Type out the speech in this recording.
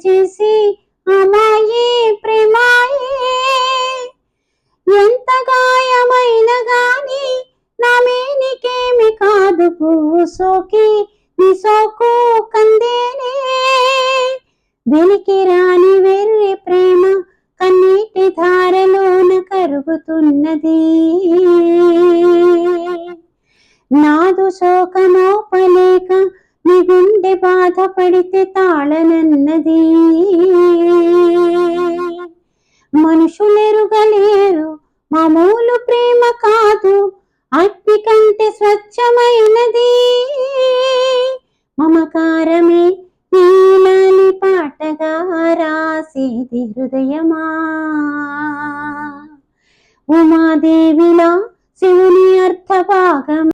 చేసి అమాయే ప్రేమాయే. ఎంత గాయమైన గాని నా మేనికేమి కాదు, పువ్వు సోకి నీ సోకు కందేనే. వెలికి రాని వెర్రి ప్రేమ కన్నీటి ధారలోన కరుగుతున్నది. నాదు శోకమోపలేక నీ గుండె బాధపడితే తాళనన్నది. మనుషులెరుగలేరు మామూలు ప్రేమ కాదు, అగ్ని కంటే స్వచ్ఛమైనది. మమకారమే నీలాలి పాటగా రాసేది హృదయమా. ఉమాదేవిలా శివుని అర్థభాగం